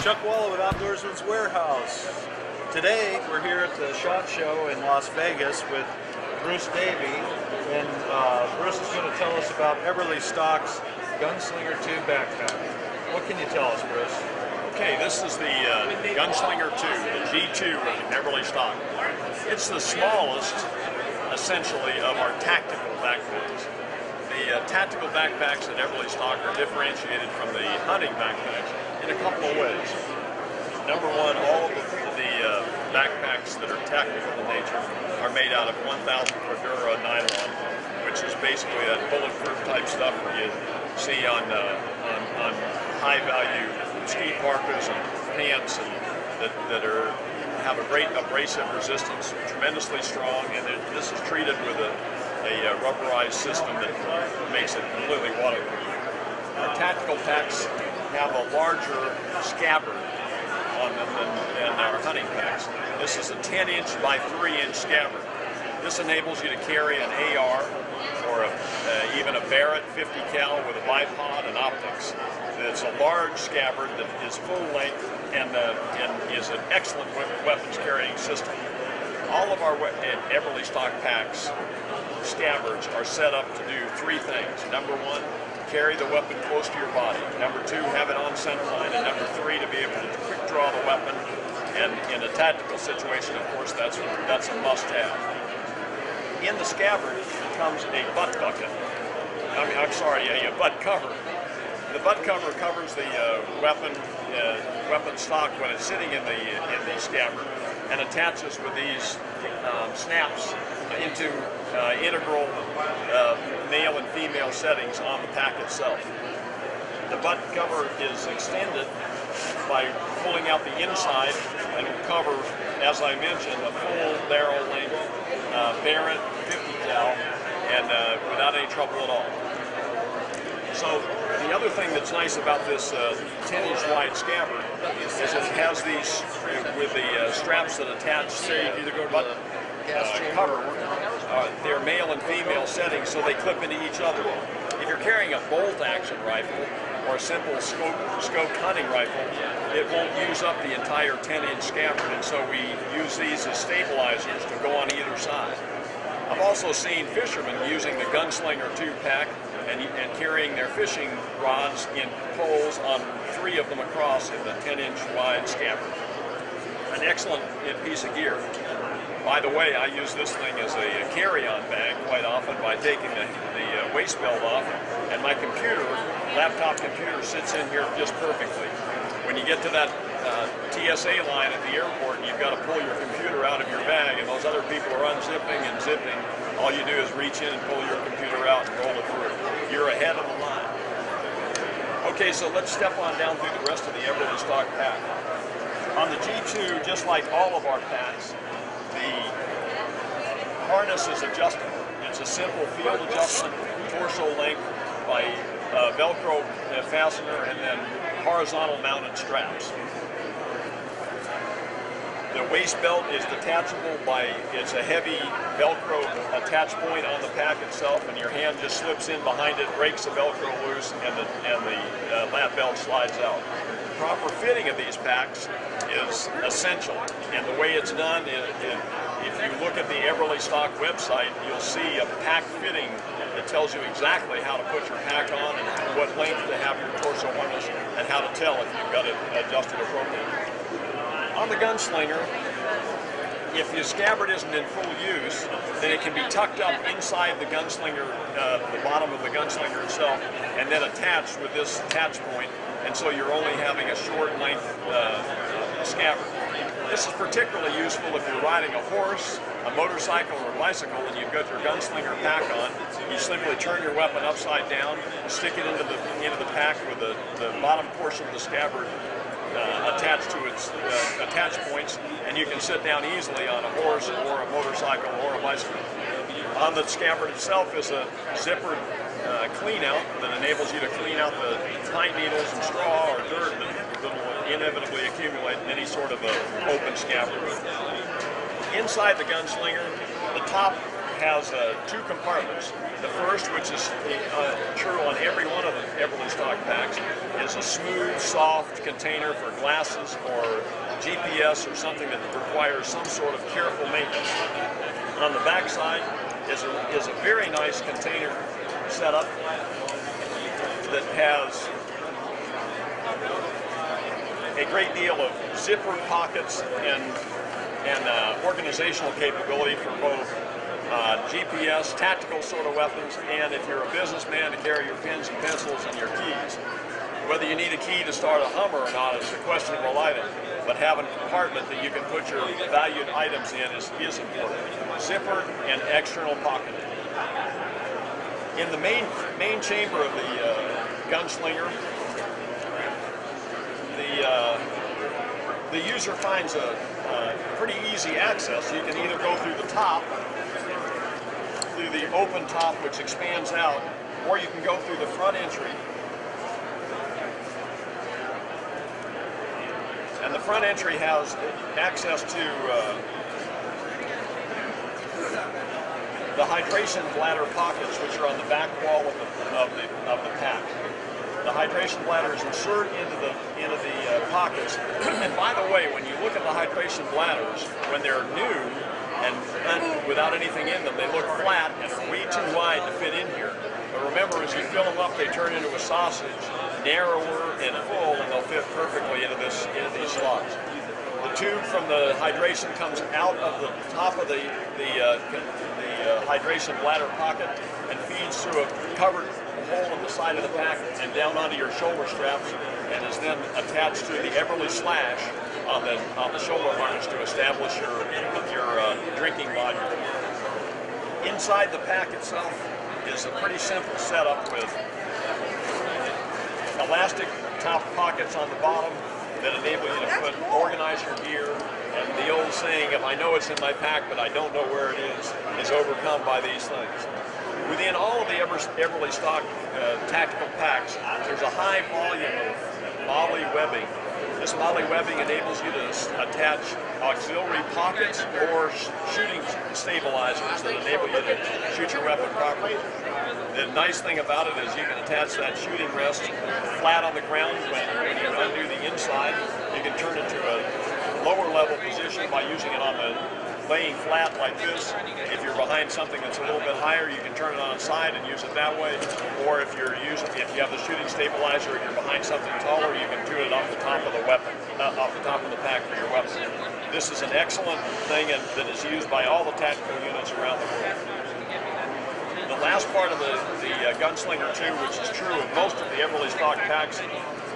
Chuck Walla with Outdoorsman's Warehouse. Today we're here at the SHOT Show in Las Vegas with Bruce Davey, and Bruce is going to tell us about Eberlestock's Gunslinger 2 backpack. What can you tell us, Bruce? Okay, this is the Gunslinger 2, the G2 of Eberlestock. It's the smallest, essentially, of our tactical backpacks. The tactical backpacks at Eberlestock are differentiated from the hunting backpacks in a couple of ways. Number one, all of the backpacks that are tactical in nature are made out of 1000 Cordura nylon, which is basically that bulletproof type stuff you see on high-value ski parkas and pants, and that have a great abrasive resistance, tremendously strong, and this is treated with a rubberized system that makes it completely waterproof. Our tactical packs have a larger scabbard on them than our hunting packs. This is a 10-inch by 3-inch scabbard. This enables you to carry an AR or even a Barrett 50 cal with a bipod and optics. It's a large scabbard that is full length and is an excellent weapons carrying system. All of our Eberlestock packs scabbards are set up to do three things. Number one, carry the weapon close to your body. Number two, have it on center line. And number three, to be able to quick draw the weapon. And in a tactical situation, of course, that's a must-have. In the scabbard comes a butt bucket. A butt cover. The butt cover covers the weapon stock when it's sitting in the scabbard, and attaches with these snaps into integral male and female settings on the pack itself. The butt cover is extended by pulling out the inside and will cover, as I mentioned, a full barrel length Barrett 50 cal, and without any trouble at all. So the other thing that's nice about this 10-inch wide scabbard is it has these with the straps that attach to the butt cover. They're male and female settings, so they clip into each other. If you're carrying a bolt-action rifle or a simple scoped hunting rifle, it won't use up the entire 10-inch scabbard, and so we use these as stabilizers to go on either side. I've also seen fishermen using the Gunslinger 2 pack and carrying their fishing rods in poles on 3 of them across in the 10-inch wide scabbard. An excellent piece of gear. By the way, I use this thing as a carry-on bag quite often by taking the waist belt off, and my laptop computer sits in here just perfectly. When you get to that TSA line at the airport and you've got to pull your computer out of your bag and those other people are unzipping and zipping, all you do is reach in and pull your computer out and roll it through. You're ahead of the line. Okay, so let's step on down through the rest of the Eberlestock pack. On the G2, just like all of our packs, the harness is adjustable. It's a simple field adjustment, torso length by Velcro fastener, and then horizontal mounted straps. The waist belt is detachable it's a heavy Velcro attach point on the pack itself, and your hand just slips in behind it, breaks the Velcro loose, and the lap belt slides out. Proper fitting of these packs is essential, and the way it's done is, if you look at the Eberlestock website, you'll see a pack fitting that tells you exactly how to put your pack on and what length to have your torso harness, and how to tell if you've got it adjusted appropriately. On the Gunslinger, if your scabbard isn't in full use, then it can be tucked up inside the Gunslinger, the bottom of the Gunslinger itself, and then attached with this attach point, and so you're only having a short length scabbard. This is particularly useful if you're riding a horse, a motorcycle, or a bicycle, and you've got your Gunslinger pack on. You simply turn your weapon upside down, stick it into the pack with the bottom portion of the scabbard attached to its attach points, and you can sit down easily on a horse or a motorcycle or a bicycle. On the scabbard itself is a zippered clean out that enables you to clean out the pine needles and straw or dirt that will inevitably accumulate in any sort of open scabbard. Inside the Gunslinger, the top has 2 compartments. The first, which is true on every one of the Eberlestock packs, is is a smooth, soft container for glasses or GPS or something that requires some sort of careful maintenance. On the back side is a very nice container setup that has a great deal of zipper pockets and organizational capability for both GPS, tactical sort of weapons, and if you're a businessman, to carry your pens and pencils and your keys. Whether you need a key to start a Hummer or not is a questionable item, but having a compartment that you can put your valued items in is important. Zipper and external pocketing. In the main chamber of the Gunslinger, the user finds a pretty easy access. You can either go through the top, through the open top which expands out, or you can go through the front entry. And the front entry has access to the hydration bladder pockets, which are on the back wall of the pack. The hydration bladders insert into the pockets. And by the way, when you look at the hydration bladders, when they're new and without anything in them, they look flat and are way too wide to fit in here. But remember, as you fill them up, they turn into a sausage, narrower and full, and they'll fit perfectly into these slots. The tube from the hydration comes out of the top of the hydration bladder pocket and feeds through a covered hole in the side of the pack and down onto your shoulder straps, and is then attached to the Eberlestock slash on the shoulder harness to establish your drinking module. Inside the pack itself is a pretty simple setup with elastic top pockets on the bottom that enable you to organize your gear. And the old saying, if I know it's in my pack but I don't know where it is overcome by these things. Within all of the Eberlestock tactical packs, there's a high volume of MOLLE webbing. This MOLLE webbing enables you to attach auxiliary pockets or shooting stabilizers that enable you to shoot your weapon properly. The nice thing about it is you can attach that shooting rest flat on the ground. When you undo the inside, you can turn it to a lower level position by using it on the laying flat like this. If you're behind something that's a little bit higher, you can turn it on its side and use it that way. Or if you have the shooting stabilizer and you're behind something taller, you can tune it off the top of the weapon, off the top of the pack for your weapon. This is an excellent thing that is used by all the tactical units around the world. The last part of the Gunslinger 2, which is true of most of the Eberlestock packs,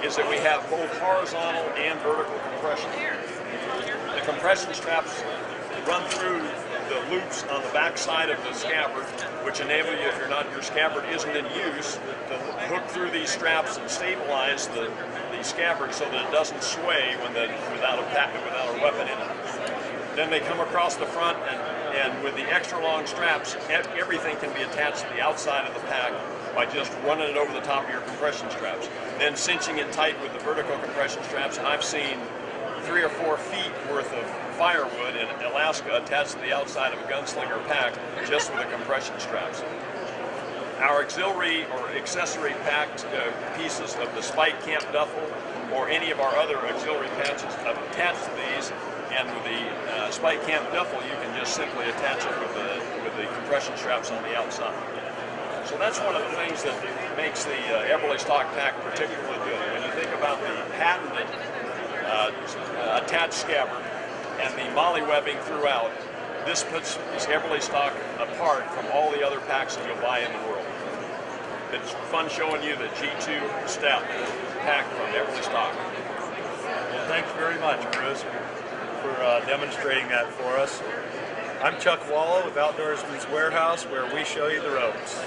is that we have both horizontal and vertical compression. The compression straps run through the loops on the back side of the scabbard, which enable you, if your scabbard isn't in use, to hook through these straps and stabilize the scabbard so that it doesn't sway without a weapon in it. Then they come across the front, and with the extra long straps, everything can be attached to the outside of the pack by just running it over the top of your compression straps. Then cinching it tight with the vertical compression straps, and I've seen 3 or 4 feet worth of firewood in Alaska attached to the outside of a Gunslinger pack just with the compression straps. Our auxiliary or accessory packed pieces of the Spike Camp duffel or any of our other auxiliary patches attached to these, and with the Spike Camp duffel you can just simply attach it with the compression straps on the outside. So that's one of the things that makes the Eberlestock pack particularly good. When you think about the patented attached scabbard and the MOLLE webbing throughout, this puts this Eberlestock apart from all the other packs that you'll buy in the world. It's fun showing you the G2 step pack from Eberlestock. Well, thanks very much, Bruce, for demonstrating that for us. I'm Chuck Wallow with Outdoorsman's Warehouse, where we show you the ropes.